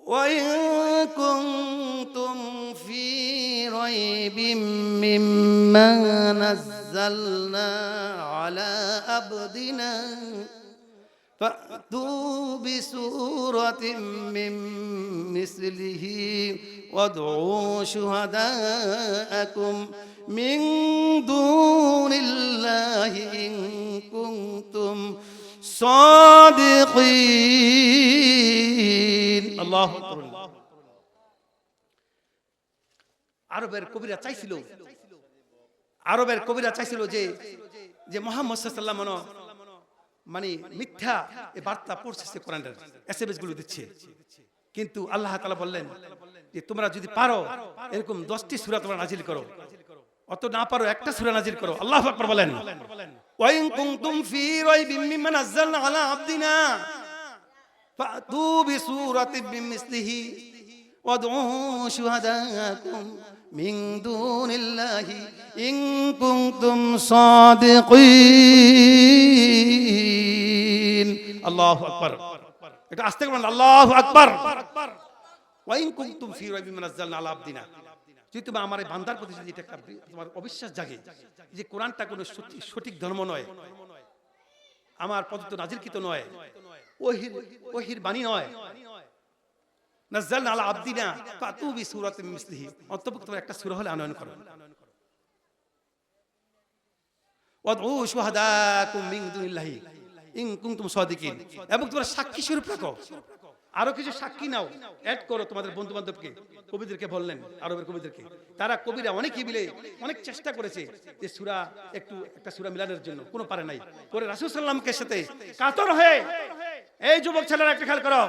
وإن كنتم في ريب مما نزلنا على عبدنا فأتوا بسورة من مثله وادعوا شهداءكم من دون الله إن كنتم صادقين الله أكبر আরবের কবিরা চাইছিল যে মুহাম্মদ সাল্লাল্লাহু আলাইহি ওয়াসাল্লাম মানে মিথ্যা এই বার্তা পৌঁছেছে, কোরআনের এসএমএস গুলো দিচ্ছে। কিন্তু আল্লাহ তাআলা বললেন যে তোমরা যদি পারো এরকম 10টি সূরা তোমরা নাজিল করো, অত না পারো একটা সূরা নাজিল করো। আল্লাহু আকবার বলেন। ওয়া ইন কুনতুম ফি রাইবিম মিম্মা নাযালনা আলা আবদিনা ফাতু বিসূরাতিন মিসলিহি ওয়াদউ শুহাদাকুম মিন দুনিল্লাহি ইন কুনতুম সাদিকিন। আল্লাহু আকবার। এটা আস্তে করে বলেন আল্লাহু আকবার। ওয়া ইন কুনতুম ফি রাইবিম মিম্মা নাযালনা আলা আবদিনা, যদি তোমার আমার এই বান্দার প্রতি যদি একটা তোমার অবিশ্বাস জাগে যে কোরআনটা কোনো সঠিক ধর্ম নয়, আমার পদ্ধতি নাজিলকৃত নয়, ওহির বাণী নয়, নাযালনা আলা আবদিনা ফাতু বিসূরাতিন মিসলিহি, অন্তর্ভুক্ত একটা সূরা হলে আনয়ন করো। ওয়াদউ শুহাদাকুম মিন দুনিল্লাহি ইন কুনতুম সাদিকিন, এবং তোমরা সাক্ষী স্বরূপ রাখো, আরো কিছু সাক্ষী নাও, অ্যাড করো তোমাদের বন্ধু বান্ধবকে। কবিদেরকে বললেন, আরবের কবিদেরকে, তারা কবিরা অনেকেই মিলে অনেক চেষ্টা করেছে যে সূরা একটা সূরা মিলানোর জন্য, কোনো পারে নাই। পরে রাসূল সাল্লাল্লাহু আলাইহি ওয়াসাল্লামকে সাথে কাতর হয়ে, এই যুবক ছেলেরা একটা খেয়াল করো,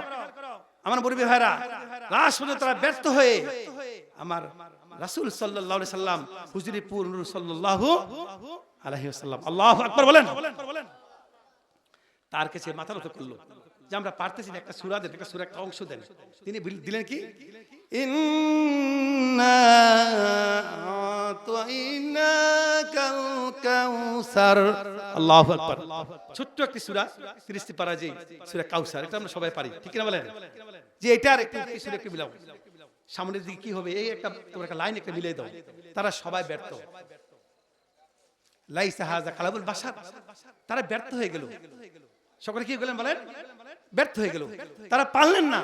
আমার মুরব্বি ভাইরা, লাস্ট পর্যন্ত তারা ব্যর্থ হয়ে আমার রাসূল সাল্লাল্লাহু আলাইহি সাল্লাম হুজুরিপুর নূর সাল্লাল্লাহু আলাইহি ওয়াসাল্লাম, আল্লাহু আকবার বলেন, তার কাছে মাথা নত করলো যে আমরা পারতেছি না, একটা সূরা দেন, একটা সূরা একটা অংশ দেন। তিনি দিলেন কি, ইন্না আতাইনাকাল কাউসার। আল্লাহু আকবার। ছোট্ট একটি সূরা, 30টি পারা, যে সূরা কাউসার, এটা আমরা সবাই পারি, ঠিক না বলেন? যে এটার একটু সূরা একটু মিলাও, সামনের দিকে কি হবে, এই একটা তোমরা একটা লাইন একটা মিলিয়ে দাও। তারা সবাই ব্যর্থ। লাইসা হাযা কালামুল বাশার, তারা ব্যর্থ হয়ে গেল। সকলে কি বলেন, বলেন ব্যর্থ হয়ে গেল, তারা পারলেন না।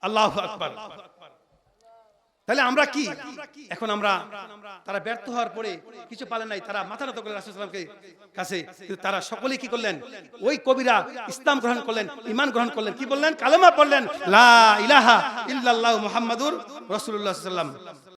আল্লাহু আকবার। তাহলে আমরা কি এখন, আমরা তারা ব্যর্থ হওয়ার পরে কিছু পারলেন নাই, তারা মাথা নত করলেন রাসূল সাল্লাল্লাহু আলাইহি ওয়াসাল্লামকে কাছে। কিন্তু তারা সকলেই কি করলেন, ওই কবিরা ইসলাম গ্রহণ করলেন, ঈমান গ্রহণ করলেন। কি বললেন, কালেমা পড়লেন, লা ইলাহা ইল্লাল্লাহু মুহাম্মাদুর রাসূলুল্লাহ সাল্লাল্লাহু আলাইহি ওয়াসাল্লাম।